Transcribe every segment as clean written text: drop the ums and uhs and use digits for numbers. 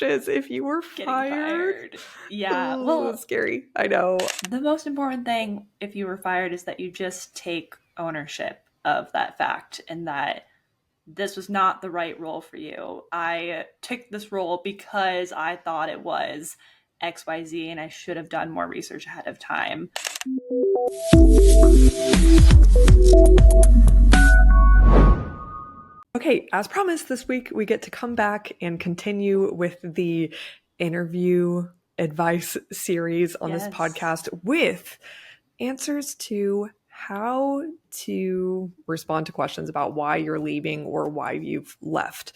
is if you were Getting fired. Yeah. Ooh, Well, scary. I know. the most important thing if you were fired is that you just take ownership of that fact and that this was not the right role for you. I took this role because I thought it was XYZ and I should have done more research ahead of time. Okay, as promised, this week we get to come back and continue with the interview advice series on this podcast with answers to how to respond to questions about why you're leaving or why you've left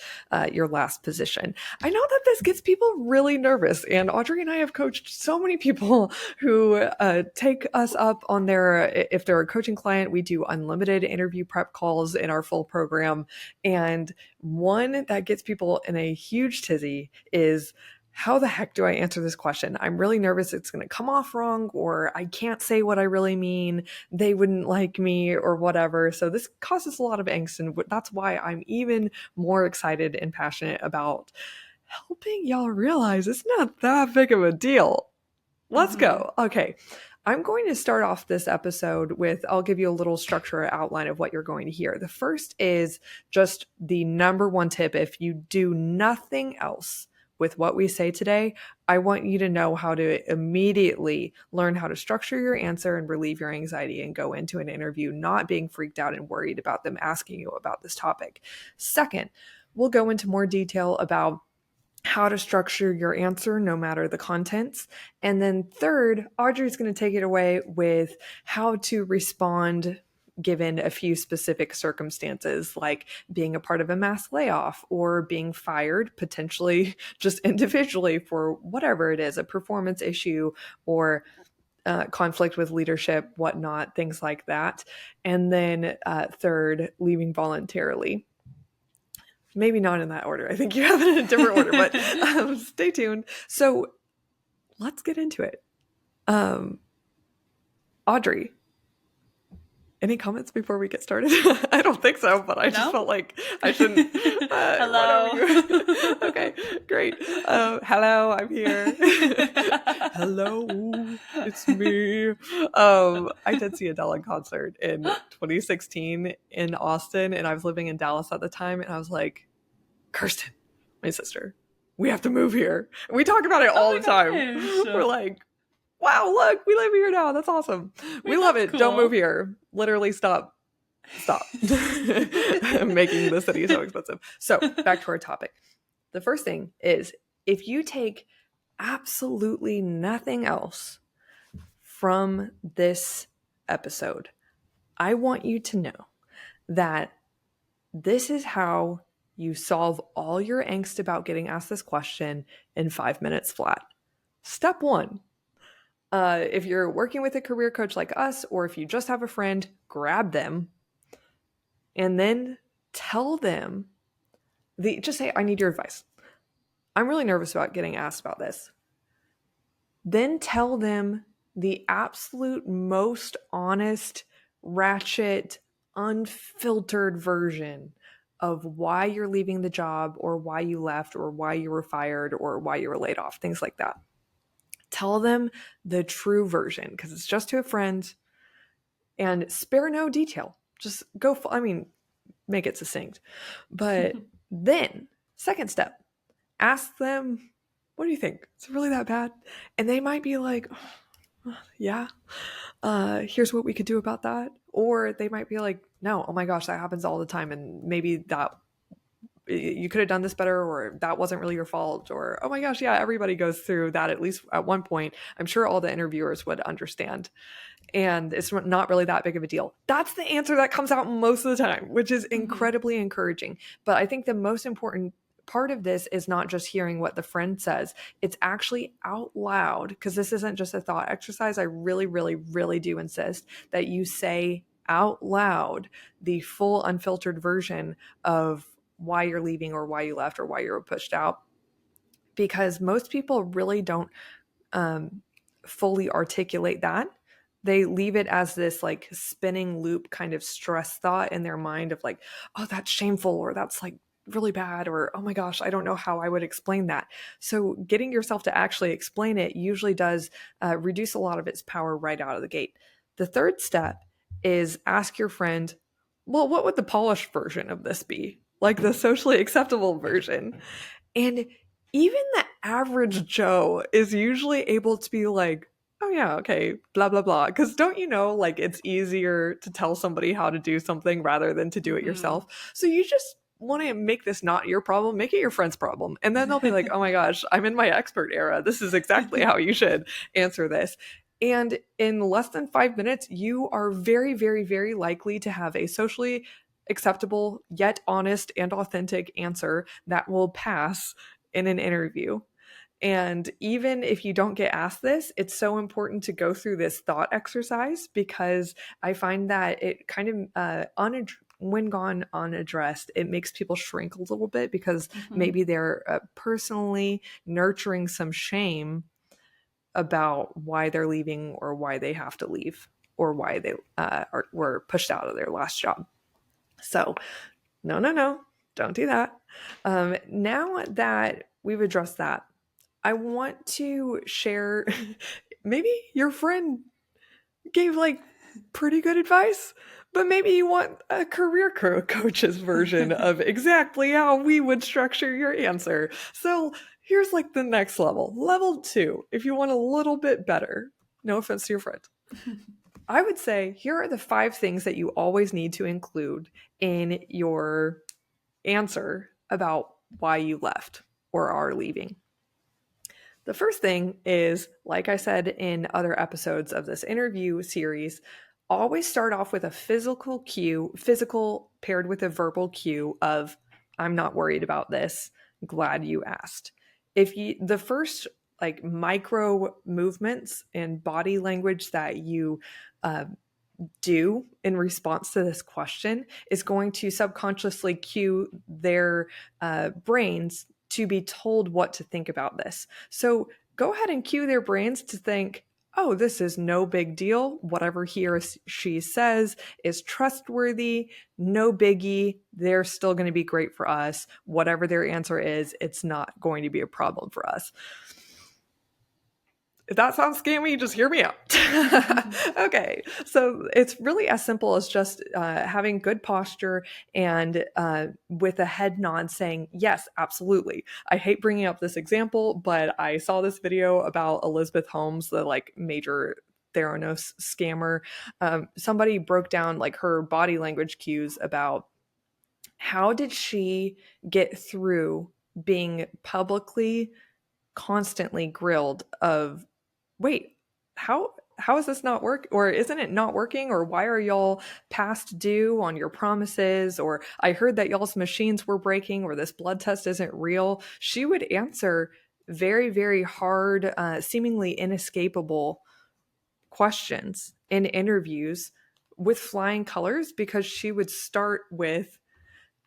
your last position. I know that this gets people really nervous, and Audrey and I have coached so many people who take us up on if they're a coaching client, we do unlimited interview prep calls in our full program. And one that gets people in a huge tizzy is, how the heck do I answer this question? I'm really nervous it's going to come off wrong, or I can't say what I really mean. They wouldn't like me or whatever. So this causes a lot of angst, and that's why I'm even more excited and passionate about helping y'all realize it's not that big of a deal. Let's go. Okay. I'm going to start off this episode with, I'll give you a little structure outline of what you're going to hear. The first is just the number one tip. If you do nothing else with what we say today, I want you to know how to immediately learn how to structure your answer and relieve your anxiety and go into an interview not being freaked out and worried about them asking you about this topic. Second, we'll go into more detail about how to structure your answer no matter the contents. And then third, Audrey's going to take it away with how to respond given a few specific circumstances, like being a part of a mass layoff or being fired, potentially just individually for whatever it is, a performance issue or conflict with leadership, whatnot, things like that. And then third, leaving voluntarily. Maybe not in that order. I think you have it in a different order, but stay tuned. So let's get into it. Audrey, any comments before we get started? I don't think so, but I just felt like I shouldn't. Hello. Okay, great. Hello, I'm here. Hello, it's me. I did see Adele in concert in 2016 in Austin, and I was living in Dallas at the time, and I was like, Kirsten, my sister, we have to move here. And we talk about it all the time. We're like, wow, look, we live here now. That's awesome. We love it. Cool. Don't move here. Literally stop making the city so expensive. So back to our topic. The first thing is, if you take absolutely nothing else from this episode, I want you to know that this is how you solve all your angst about getting asked this question in 5 minutes flat. Step one, if you're working with a career coach like us, or if you just have a friend, grab them and then tell them, just say, I need your advice. I'm really nervous about getting asked about this. Then tell them the absolute most honest, ratchet, unfiltered version of why you're leaving the job, or why you left, or why you were fired, or why you were laid off, things like that. Tell them the true version, because it's just to a friend, and spare no detail. Just go, make it succinct. But then, second step, ask them, what do you think? Is it really that bad? And they might be like, oh, yeah, here's what we could do about that. Or they might be like, no, oh my gosh, that happens all the time. And maybe that you could have done this better, or that wasn't really your fault, or, oh my gosh, yeah, everybody goes through that at least at one point. I'm sure all the interviewers would understand. And it's not really that big of a deal. That's the answer that comes out most of the time, which is incredibly encouraging. But I think the most important part of this is not just hearing what the friend says. It's actually out loud, because this isn't just a thought exercise. I really, really, really do insist that you say out loud the full unfiltered version of why you're leaving, or why you left, or why you were pushed out. Because most people really don't fully articulate that. They leave it as this spinning loop kind of stress thought in their mind of oh, that's shameful, or that's really bad, or oh my gosh, I don't know how I would explain that. So getting yourself to actually explain it usually does reduce a lot of its power right out of the gate. The third step is ask your friend, well, what would the polished version of this be? Like the socially acceptable version. And even the average Joe is usually able to be like, oh yeah, okay, blah, blah, blah. Because don't you know, like it's easier to tell somebody how to do something rather than to do it yourself. So you just want to make this not your problem, make it your friend's problem. And then they'll be like, oh my gosh, I'm in my expert era. This is exactly how you should answer this. And in less than 5 minutes, you are very, very, very likely to have a socially acceptable yet honest and authentic answer that will pass in an interview. And even if you don't get asked this, it's so important to go through this thought exercise, because I find that it kind of when gone unaddressed, it makes people shrink a little bit, because maybe they're personally nurturing some shame about why they're leaving, or why they have to leave, or why they were pushed out of their last job. So no, don't do that. Now that we've addressed that, I want to share, maybe your friend gave like pretty good advice, but maybe you want a career coach's version of exactly how we would structure your answer. So here's like the next level, level 2, if you want a little bit better. No offense to your friend. I would say here are the 5 things that you always need to include in your answer about why you left or are leaving. The first thing is, like I said in other episodes of this interview series, always start off with a physical cue, physical paired with a verbal cue of, I'm not worried about this. Glad you asked. The first like micro movements and body language that you do in response to this question is going to subconsciously cue their brains to be told what to think about this. So go ahead and cue their brains to think, oh, this is no big deal. Whatever he or she says is trustworthy, no biggie. They're still going to be great for us. Whatever their answer is, it's not going to be a problem for us. If that sounds scammy, just hear me out. Okay, so it's really as simple as just having good posture and with a head nod saying, yes, absolutely. I hate bringing up this example, but I saw this video about Elizabeth Holmes, the like major Theranos scammer. Somebody broke down like her body language cues about how did she get through being publicly constantly grilled of, wait, how is this not work, or isn't it not working, or why are y'all past due on your promises, or I heard that y'all's machines were breaking, or this blood test isn't real. She would answer very, very hard, seemingly inescapable questions in interviews with flying colors, because she would start with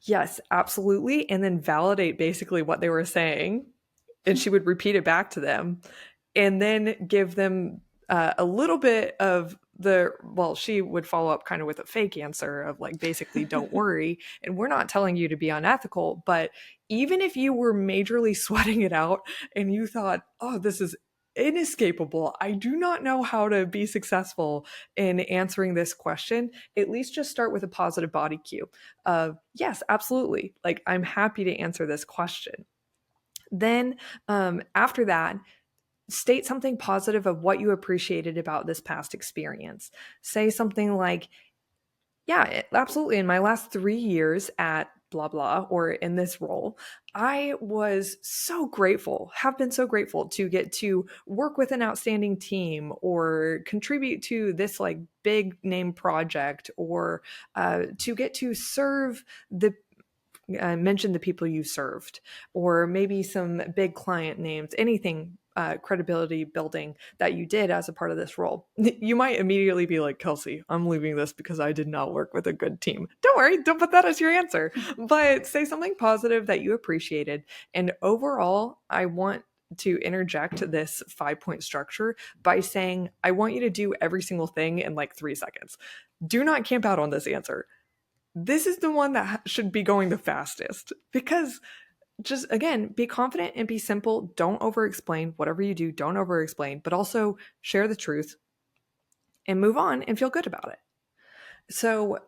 yes, absolutely, and then validate basically what they were saying, and she would repeat it back to them, and then give them a little bit of she would follow up kind of with a fake answer of like, basically, don't worry. And we're not telling you to be unethical, but even if you were majorly sweating it out and you thought, oh, this is inescapable, I do not know how to be successful in answering this question, at least just start with a positive body cue of, yes, absolutely. Like, I'm happy to answer this question. Then after that, state something positive of what you appreciated about this past experience. Say something like, yeah, absolutely. In my last 3 years at blah, blah, or in this role, I was so grateful, have been so grateful to get to work with an outstanding team or contribute to this like big name project, or to get to serve mention the people you served, or maybe some big client names, anything credibility building that you did as a part of this role. You might immediately be like, Kelsey, I'm leaving this because I did not work with a good team. Don't worry, don't put that as your answer, but say something positive that you appreciated. And overall, I want to interject this 5-point structure by saying, I want you to do every single thing in like 3 seconds. Do not camp out on this answer. this is the one that should be going the fastest, because just, again, be confident and be simple. Don't over explain. Whatever you do, don't over explain, but also share the truth and move on and feel good about it. So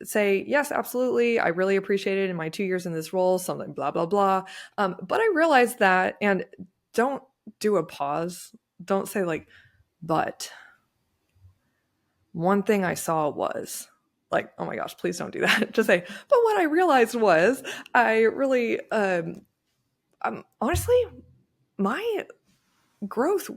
say, yes, absolutely, I really appreciate it in my 2 years in this role, something blah, blah, blah. But I realized that, and don't do a pause. Don't say like, but one thing I saw was, like, oh my gosh, please don't do that. Just say, but what I realized was I really, honestly, my growth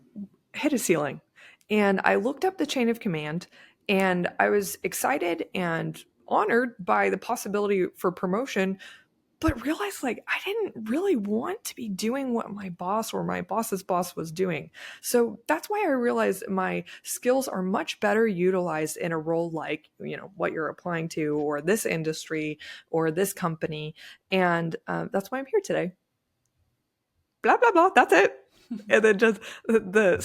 hit a ceiling. And I looked up the chain of command, and I was excited and honored by the possibility for promotion, but realized like I didn't really want to be doing what my boss or my boss's boss was doing. So that's why I realized my skills are much better utilized in a role like, what you're applying to, or this industry, or this company. And that's why I'm here today. Blah, blah, blah. That's it. And then just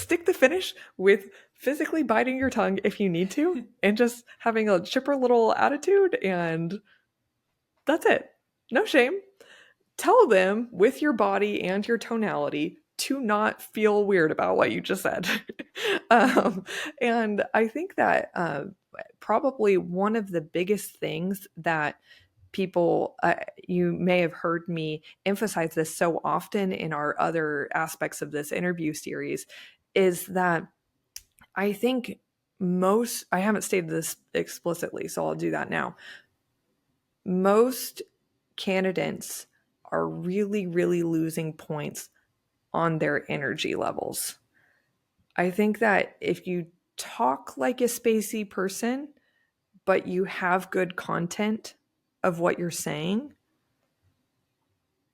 stick the finish with physically biting your tongue if you need to, and just having a chipper little attitude, and that's it. No shame. Tell them with your body and your tonality to not feel weird about what you just said. And I think that probably one of the biggest things that people, you may have heard me emphasize this so often in our other aspects of this interview series, is that I think I haven't stated this explicitly, so I'll do that now. Most candidates are really, really losing points on their energy levels. I think that if you talk like a spacey person, but you have good content of what you're saying,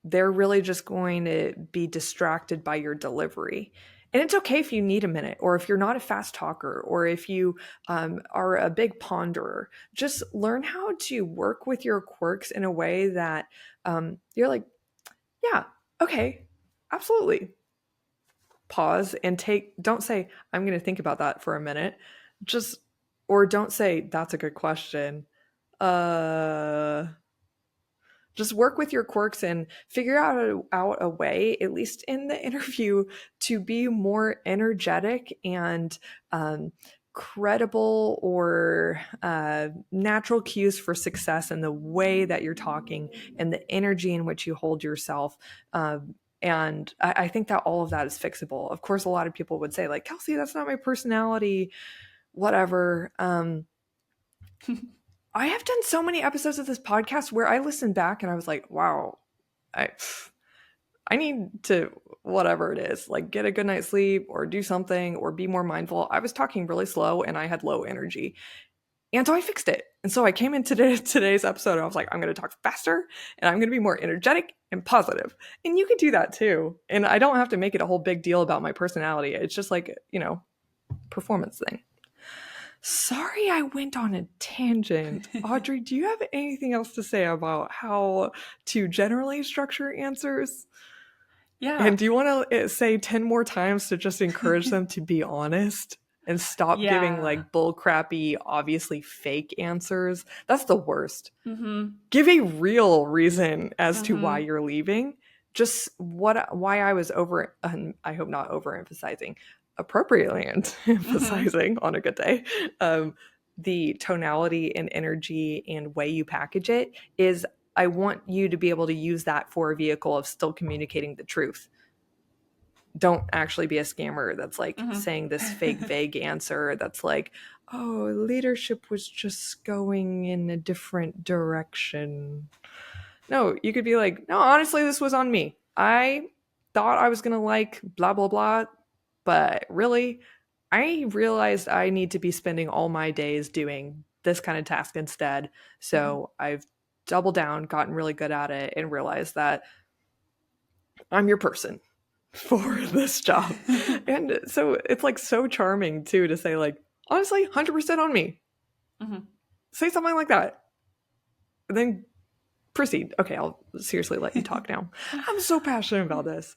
they're really just going to be distracted by your delivery. And it's okay if you need a minute, or if you're not a fast talker, or if you are a big ponderer. Just learn how to work with your quirks in a way that you're like, yeah, okay, absolutely. Pause and don't say, I'm going to think about that for a minute. Or don't say, that's a good question. Just work with your quirks and figure out a way, at least in the interview, to be more energetic and credible, or natural cues for success in the way that you're talking and the energy in which you hold yourself. And I think that all of that is fixable. Of course, a lot of people would say like, Kelsey, that's not my personality, whatever. I have done so many episodes of this podcast where I listened back and I was like, wow, I need to, whatever it is, like get a good night's sleep or do something or be more mindful. I was talking really slow and I had low energy. And so I fixed it. And so I came into today's episode and I was like, I'm going to talk faster and I'm going to be more energetic and positive. And you can do that too. And I don't have to make it a whole big deal about my personality. It's just like, performance thing. Sorry, I went on a tangent. Audrey, do you have anything else to say about how to generally structure answers? Yeah. And do you want to say 10 more times to just encourage them to be honest and stop giving like bull crappy, obviously fake answers? That's the worst. Mm-hmm. Give a real reason as to why you're leaving. Just why I was I hope not overemphasizing, appropriately emphasizing on a good day, the tonality and energy and way you package it is, I want you to be able to use that for a vehicle of still communicating the truth. Don't actually be a scammer that's like saying this fake vague answer that's like, oh, leadership was just going in a different direction. No, you could be like, no, honestly, this was on me. I thought I was going to like blah, blah, blah. But really, I realized I need to be spending all my days doing this kind of task instead. So I've doubled down, gotten really good at it, and realized that I'm your person for this job. And so it's like so charming too to say like, honestly, 100% on me. Say something like that. And then proceed. Okay, I'll seriously let you talk now. I'm so passionate about this.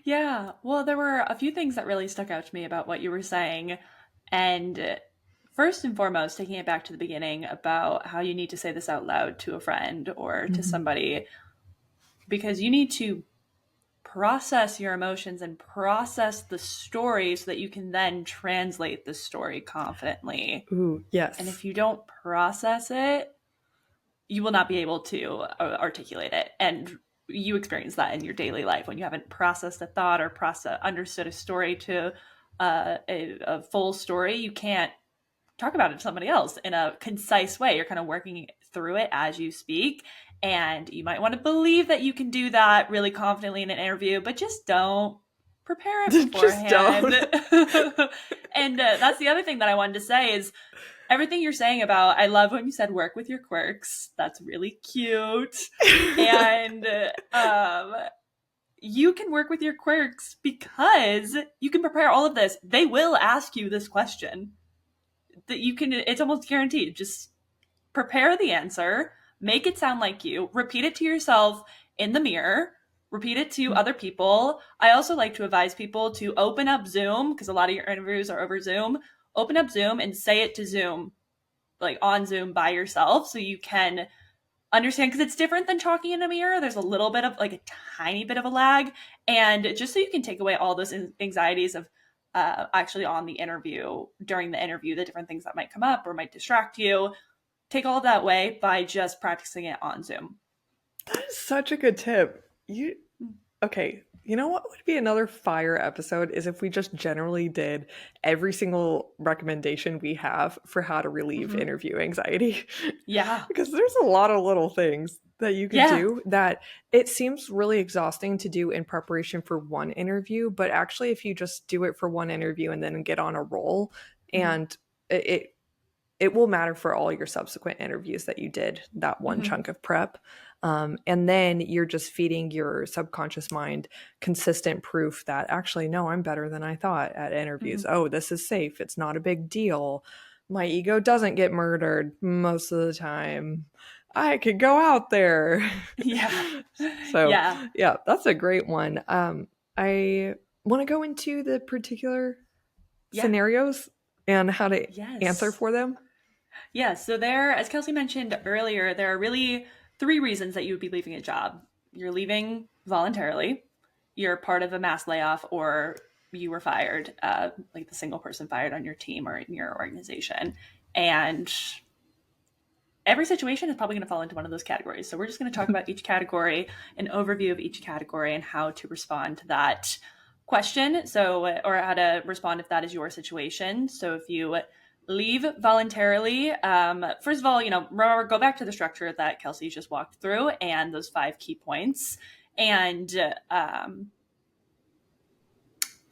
Yeah. Well, there were a few things that really stuck out to me about what you were saying. And first and foremost, taking it back to the beginning about how you need to say this out loud to a friend or to somebody, because you need to process your emotions and process the story so that you can then translate the story confidently. Ooh, yes. And if you don't process it, you will not be able to articulate it. And you experience that in your daily life when you haven't processed a thought or understood a story to a full story. You can't talk about it to somebody else in a concise way. You're kind of working through it as you speak. And you might want to believe that you can do that really confidently in an interview, but just don't prepare it beforehand. And that's the other thing that I wanted to say is everything you're saying about, I love when you said work with your quirks. That's really cute. And you can work with your quirks because you can prepare all of this. They will ask you this question. That you can, it's almost guaranteed. Just prepare the answer, make it sound like you, repeat it to yourself in the mirror, repeat it to other people. I also like to advise people to open up Zoom, because a lot of your interviews are over Zoom. Open up Zoom and say it to Zoom, like on Zoom by yourself, so you can understand, because it's different than talking in a mirror. There's a little bit of, like, a tiny bit of a lag, and just so you can take away all those anxieties of actually on the interview, during the interview, the different things that might come up or might distract you, take all of that away by just practicing it on Zoom. That is such a good tip. Okay, you know what would be another fire episode is if we just generally did every single recommendation we have for how to relieve interview anxiety. Yeah. Because there's a lot of little things that you can do that it seems really exhausting to do in preparation for one interview, but actually if you just do it for one interview and then get on a roll, and it will matter for all your subsequent interviews that you did that one chunk of prep. And then you're just feeding your subconscious mind consistent proof that actually, no, I'm better than I thought at interviews. Oh, this is safe. It's not a big deal. My ego doesn't get murdered most of the time. I could go out there. Yeah. So yeah, that's a great one. I want to go into the particular scenarios and how to answer for them. Yeah, so there, as Kelsey mentioned earlier, there are really 3 reasons that you would be leaving a job. You're leaving voluntarily, you're part of a mass layoff, or you were fired, like the single person fired on your team or in your organization. And every situation is probably going to fall into one of those categories. So we're just going to talk about each category, an overview of each category, and how to respond to that question. So, or how to respond if that is your situation. So if you leave voluntarily, first of all, remember, go back to the structure that Kelsey just walked through and those 5 key points. And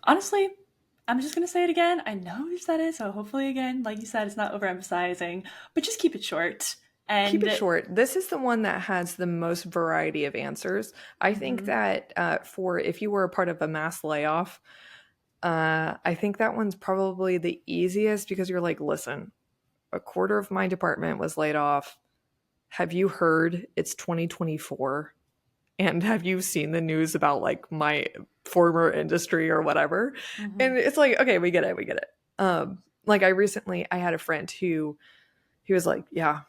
honestly, I'm just going to say it again. I know you said it, so hopefully, again, like you said, it's not overemphasizing, but just keep it short. And keep it short. This is the one that has the most variety of answers. I think that for if you were a part of a mass layoff, I think that one's probably the easiest because you're like, listen, a quarter of my department was laid off. Have you heard it's 2024? And have you seen the news about like my former industry or whatever? And it's like, okay, we get it. Like I had a friend who he was like, yeah,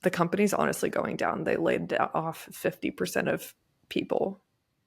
the company's honestly going down. They laid off 50% of people.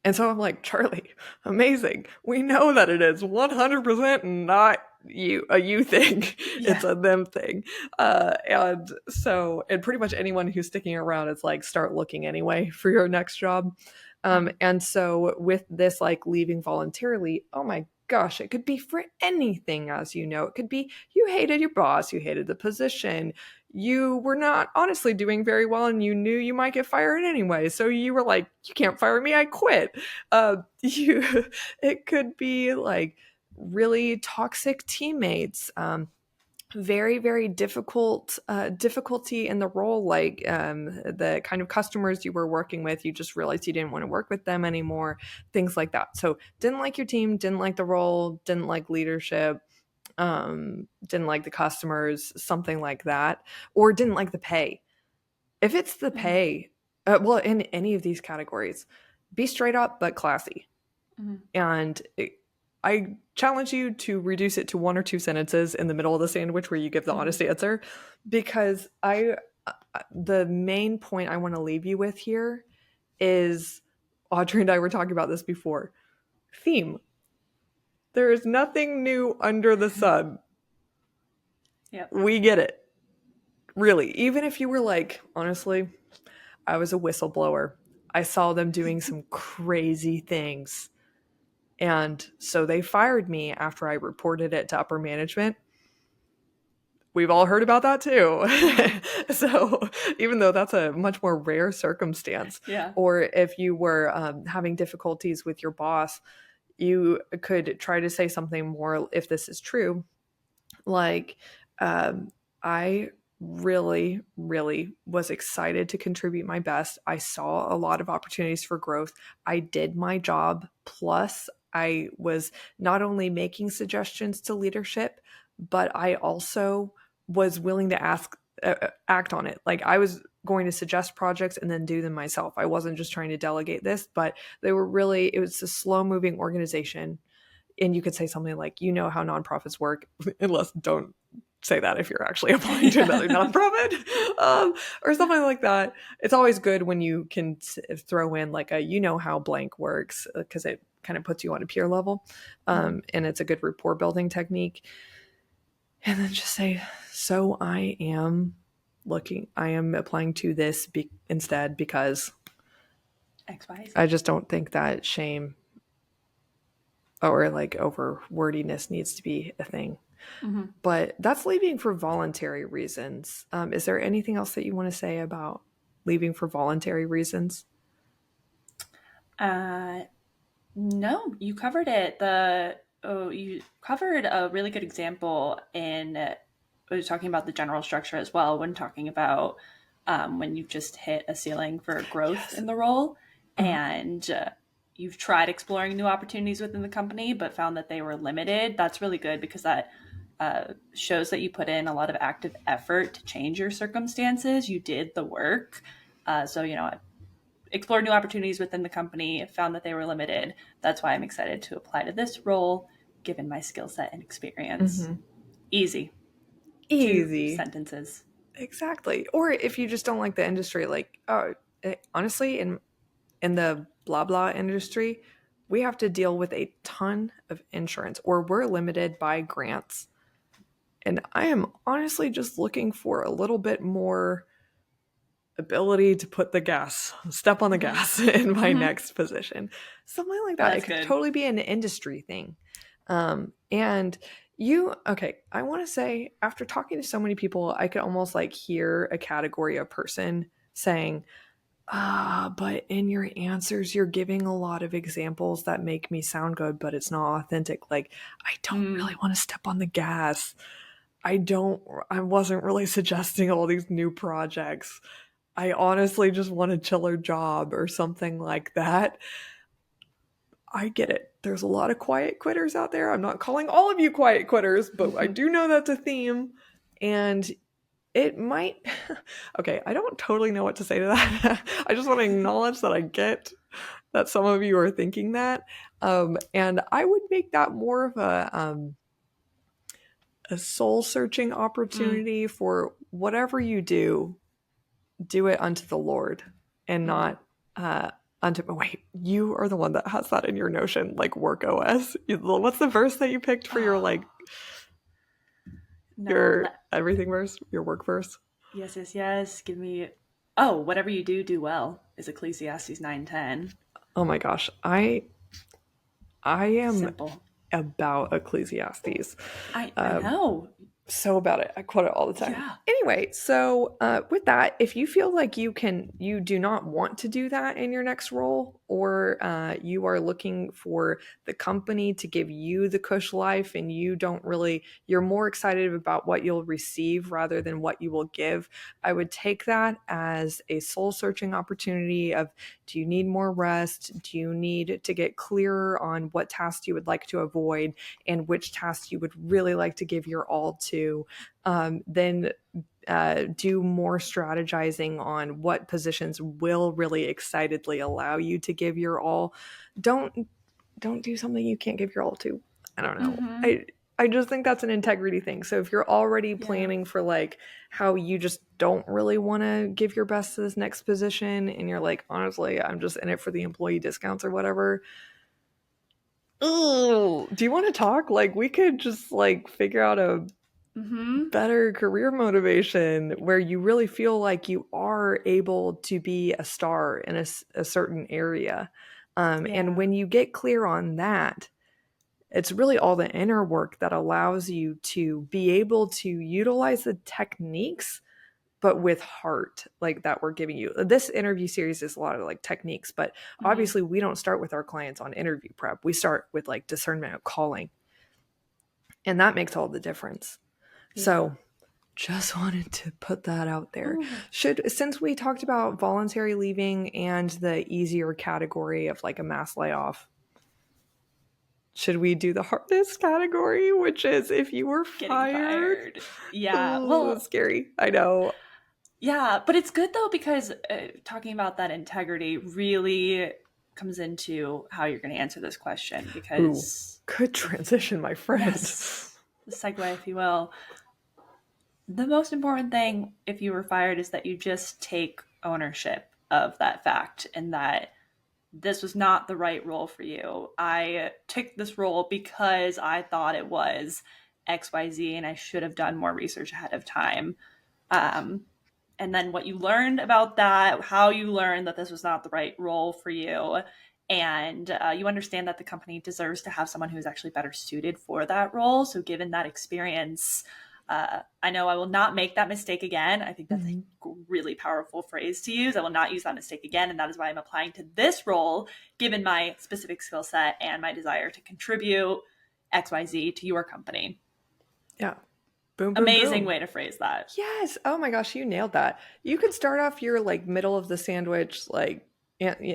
And so I'm like, Charlie, amazing. We know that it is 100% not a you thing. Yeah. It's a them thing. And pretty much anyone who's sticking around is like, start looking anyway for your next job. And so with this, like leaving voluntarily, oh my gosh, it could be for anything, as you know. It could be you hated your boss, you hated the position, you were not honestly doing very well and you knew you might get fired anyway. So you were like, you can't fire me, I quit. It could be like really toxic teammates, very, very difficulty in the role, like the kind of customers you were working with, you just realized you didn't want to work with them anymore, things like that. So didn't like your team, didn't like the role, didn't like leadership, didn't like the customers, something like that, or didn't like the pay. If it's the pay, well, in any of these categories, be straight up but classy. And I challenge you to reduce it to 1 or 2 sentences in the middle of the sandwich where you give the honest answer, because the main point I want to leave you with here is, Audrey and I were talking about this before, theme. There is nothing new under the sun. Yep. We get it. Really. Even if you were like, honestly, I was a whistleblower. I saw them doing some crazy things. And so they fired me after I reported it to upper management. We've all heard about that too. So even though that's a much more rare circumstance, Yeah. or if you were having difficulties with your boss, you could try to say something more, if this is true, like, I really, really was excited to contribute my best. I saw a lot of opportunities for growth. I did my job. Plus, I was not only making suggestions to leadership, but I also was willing to act on it. Like, I was going to suggest projects and then do them myself. I wasn't just trying to delegate this, but it was a slow moving organization. And you could say something like, you know how nonprofits work, unless don't say that if you're actually applying to another nonprofit, or something like that. It's always good when you can throw in like you know how blank works, because it kind of puts you on a peer level, and it's a good rapport building technique. And then just say, so I am applying to this instead because XYZ. I just don't think that shame or like over wordiness needs to be a thing. But that's leaving for voluntary reasons. Is there anything else that you want to say about leaving for voluntary reasons? No, you covered it. You covered a really good example in talking about the general structure as well, when talking about when you've just hit a ceiling for growth in the role, and you've tried exploring new opportunities within the company but found that they were limited. That's really good, because that shows that you put in a lot of active effort to change your circumstances. You did the work. So, explored new opportunities within the company, found that they were limited. That's why I'm excited to apply to this role, given my skill set and experience. Easy. 2 sentences. Exactly. Or if you just don't like the industry, like, honestly, in the blah blah industry, we have to deal with a ton of insurance, or we're limited by grants. And I am honestly just looking for a little bit more ability to step on the gas in my next position. Something like that. It could totally be an industry thing. And I want to say, after talking to so many people, I could almost like hear a category of person saying, but in your answers, you're giving a lot of examples that make me sound good, but it's not authentic. Like, I don't really want to step on the gas. I wasn't really suggesting all these new projects. I honestly just want a chiller job or something like that. I get it. There's a lot of quiet quitters out there. I'm not calling all of you quiet quitters, but I do know that's a theme. And it might... Okay, I don't totally know what to say to that. I just want to acknowledge that I get that some of you are thinking that. And I would make that more of a soul-searching opportunity for whatever you do it unto the Lord and not wait, you are the one that has that in your Notion, like work OS. What's the verse that you picked for your your everything verse, your work verse? Yes. Give me... Oh, whatever you do, do well, is Ecclesiastes 9:10. Oh my gosh. I am simple about Ecclesiastes. I know. So about it. I quote it all the time. Yeah. Anyway, so with that, if you feel like you do not want to do that in your next role, or you are looking for the company to give you the cush life and you're more excited about what you'll receive rather than what you will give, I would take that as a soul searching opportunity of, do you need more rest? Do you need to get clearer on what tasks you would like to avoid and which tasks you would really like to give your all to? Then do more strategizing on what positions will really excitedly allow you to give your all. Don't do something you can't give your all to. I don't know. Mm-hmm. I just think that's an integrity thing. So if you're already Yeah. planning for like how you just don't really want to give your best to this next position and you're like, honestly, I'm just in it for the employee discounts or whatever. Oh, do you want to talk? Like we could just like figure out a Mm-hmm. better career motivation where you really feel like you are able to be a star in a certain area. And Yeah. when you get clear on that, it's really all the inner work that allows you to be able to utilize the techniques, but with heart, like that we're giving you. This interview series is a lot of like techniques, but Mm-hmm. obviously we don't start with our clients on interview prep. We start with like discernment of calling, and that makes all the difference. Yeah. So just wanted to put that out there. Ooh. Since we talked about voluntary leaving and the easier category of like a mass layoff, should we do the hardest category, which is if you were Getting fired? fired. Yeah. Oh, Well, scary. I know. yeah, but it's good though because talking about that integrity really comes into how you're going to answer this question Ooh, because good if transition, my friend. yes, the segue, if you will, the most important thing if you were fired is that you just take ownership of that fact and that this was not the right role for you. I took this role because I thought it was XYZ and I should have done more research ahead of time. Um, and then what you learned about that, how you learned that this was not the right role for you. And you understand that the company deserves to have someone who is actually better suited for that role. So, given that experience, I know I will not make that mistake again. I think that's a really powerful phrase to use. I will not use that mistake again. And that is why I'm applying to this role, given my specific skill set and my desire to contribute XYZ to your company. Yeah. Boom, boom, Amazing boom. way to phrase that. Yes. Oh my gosh, you nailed that. You could start off your like middle of the sandwich, like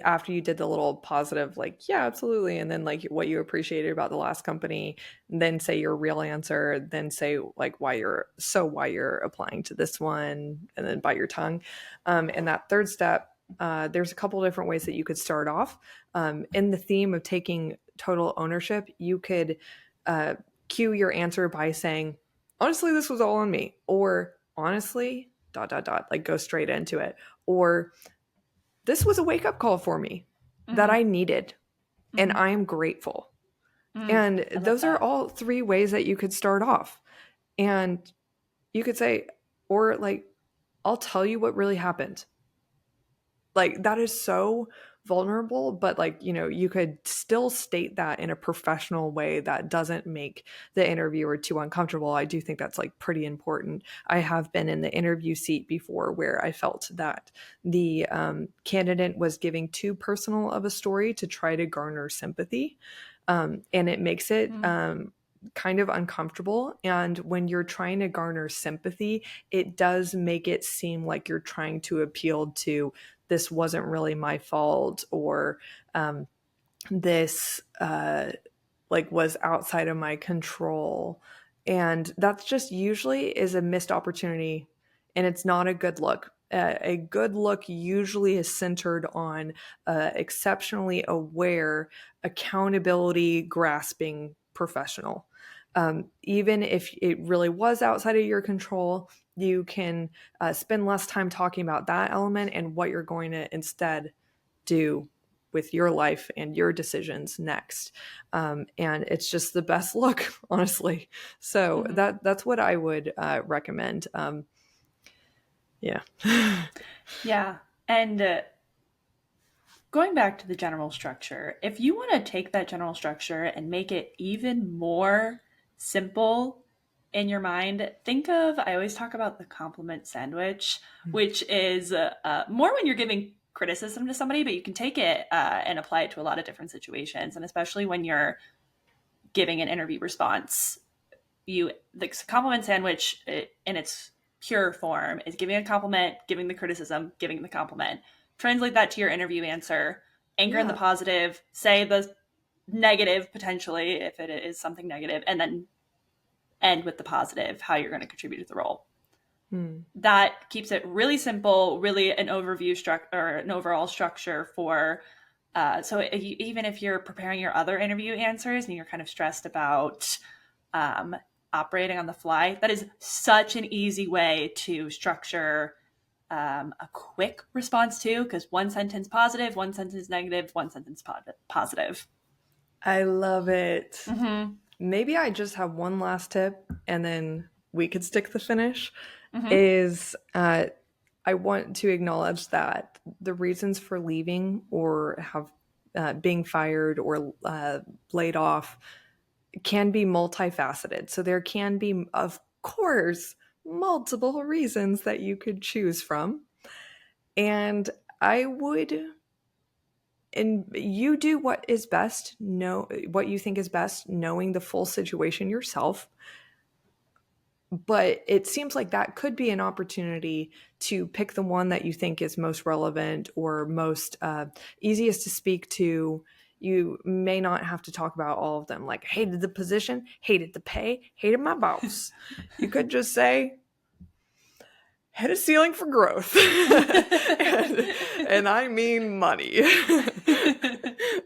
after you did the little positive, like, yeah, absolutely. And then like what you appreciated about the last company, then say your real answer, then say like why you're applying to this one, and then bite your tongue. And that third step, there's a couple different ways that you could start off. In the theme of taking total ownership, you could cue your answer by saying, honestly, this was all on me. Or honestly, dot, dot, dot, like go straight into it. Or this was a wake up call for me that Mm-hmm. I needed, and Mm-hmm. I am grateful. Mm, And I love those are that. all three ways that you could start off. And you could say, or like, I'll tell you what really happened. Like that is so vulnerable, but like, you could still state that in a professional way that doesn't make the interviewer too uncomfortable. I do think that's like pretty important. I have been in the interview seat before where I felt that the candidate was giving too personal of a story to try to garner sympathy. And it makes it Mm, kind of uncomfortable. And when you're trying to garner sympathy, it does make it seem like you're trying to appeal to this wasn't really my fault, or this like was outside of my control. And that's just usually is a missed opportunity, and it's not a good look. A good look usually is centered on exceptionally aware, accountability grasping professional. Even if it really was outside of your control, you can spend less time talking about that element and what you're going to instead do with your life and your decisions next. And it's just the best look, honestly. So mm-hmm. that's what I would recommend. Yeah. Yeah. And going back to the general structure, if you want to take that general structure and make it even more simple in your mind, think of, I always talk about the compliment sandwich, which is more when you're giving criticism to somebody, but you can take it and apply it to a lot of different situations. And especially when you're giving an interview response, the compliment sandwich in its pure form is giving a compliment, giving the criticism, giving the compliment. Translate that to your interview answer, anchor in the Yeah. positive, say the negative potentially if it is something negative, and then end with the positive, how you're going to contribute to the role. Hmm. That keeps it really simple, really an overview structure or an overall structure for So even if you're preparing your other interview answers and you're kind of stressed about operating on the fly, that is such an easy way to structure a quick response to, because one sentence positive, one sentence negative, one sentence positive. I love it. Mm-hmm. Maybe I just have one last tip and then we could stick the finish. Mm-hmm. Is I want to acknowledge that the reasons for leaving or being fired or laid off can be multifaceted. So there can be, of course, multiple reasons that you could choose from. And you do what is best, know what you think is best, knowing the full situation yourself. But it seems like that could be an opportunity to pick the one that you think is most relevant or most easiest to speak to. You may not have to talk about all of them, like hated the position, hated the pay, hated my boss. You could just say, hit a ceiling for growth. and I mean money.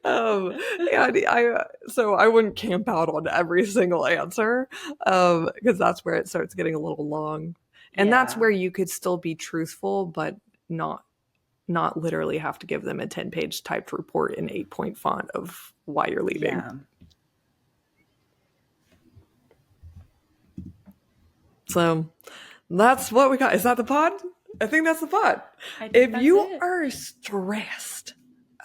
So I wouldn't camp out on every single answer because that's where it starts getting a little long. And that's where you could still be truthful, but not literally have to give them a 10-page typed report in 8-point font of why you're leaving. Yeah. So that's what we got. Is that the pod? I think that's the pod. If you are stressed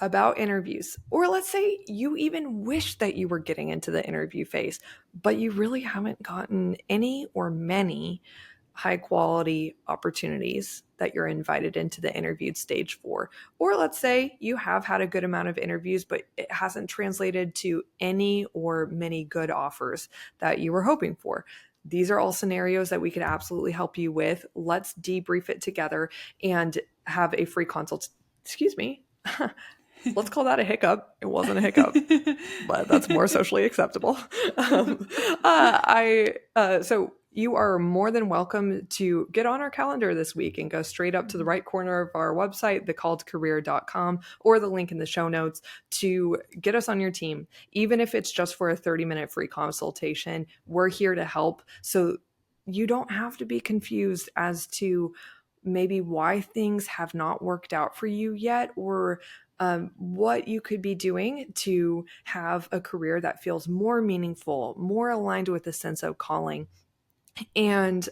about interviews, or let's say you even wish that you were getting into the interview phase, but you really haven't gotten any or many high quality opportunities that you're invited into the interviewed stage for, or let's say you have had a good amount of interviews, but it hasn't translated to any or many good offers that you were hoping for. These are all scenarios that we could absolutely help you with. Let's debrief it together and have a free consult. Excuse me. Let's call that a hiccup. It wasn't a hiccup, but that's more socially acceptable. So you are more than welcome to get on our calendar this week and go straight up to the right corner of our website, thecalledcareer.com, or the link in the show notes to get us on your team. Even if it's just for a 30-minute free consultation, we're here to help. So you don't have to be confused as to maybe why things have not worked out for you yet, or what you could be doing to have a career that feels more meaningful, more aligned with a sense of calling, and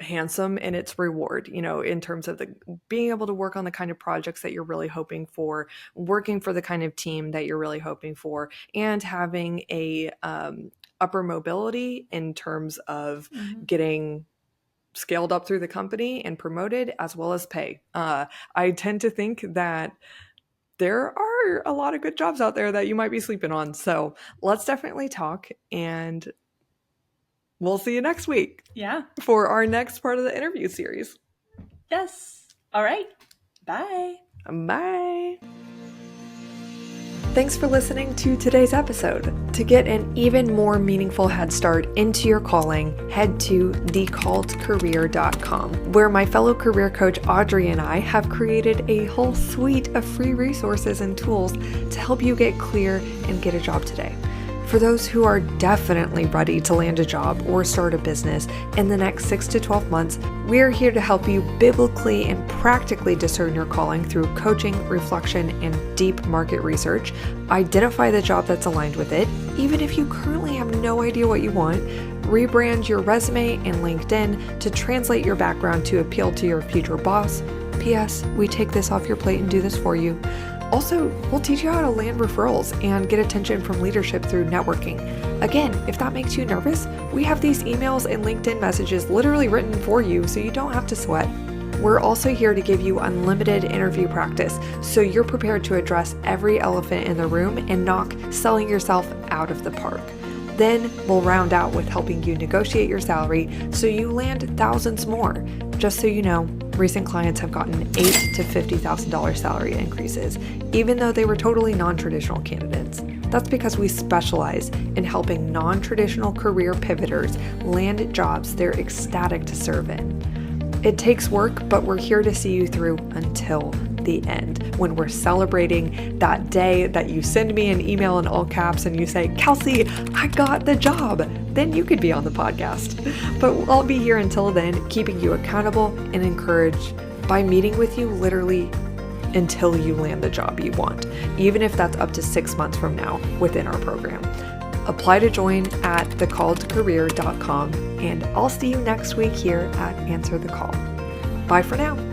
handsome in its reward, in terms of being able to work on the kind of projects that you're really hoping for, working for the kind of team that you're really hoping for, and having a upper mobility in terms of getting scaled up through the company and promoted, as well as pay. I tend to think that there are a lot of good jobs out there that you might be sleeping on. So let's definitely talk, and we'll see you next week. Yeah. For our next part of the interview series. Yes. All right. Bye. Bye. Thanks for listening to today's episode. To get an even more meaningful head start into your calling, head to thecalledcareer.com, where my fellow career coach Audrey and I have created a whole suite of free resources and tools to help you get clear and get a job today. For those who are definitely ready to land a job or start a business in the next 6 to 12 months, we're here to help you biblically and practically discern your calling through coaching, reflection, and deep market research. Identify the job that's aligned with it, even if you currently have no idea what you want. Rebrand your resume and LinkedIn to translate your background to appeal to your future boss. P.S. We take this off your plate and do this for you. Also, we'll teach you how to land referrals and get attention from leadership through networking. Again, if that makes you nervous, we have these emails and LinkedIn messages literally written for you, so you don't have to sweat. We're also here to give you unlimited interview practice, so you're prepared to address every elephant in the room and knock selling yourself out of the park. Then we'll round out with helping you negotiate your salary so you land thousands more. Just so you know, recent clients have gotten $8,000 to $50,000 salary increases, even though they were totally non-traditional candidates. That's because we specialize in helping non-traditional career pivoters land jobs they're ecstatic to serve in. It takes work, but we're here to see you through until the end, when we're celebrating that day that you send me an email in all caps and you say, Kelsey, I got the job. Then you could be on the podcast. But I'll be here until then, keeping you accountable and encouraged by meeting with you literally until you land the job you want, even if that's up to 6 months from now within our program. Apply to join at thecalledcareer.com, and I'll see you next week here at Answer the Call. Bye for now.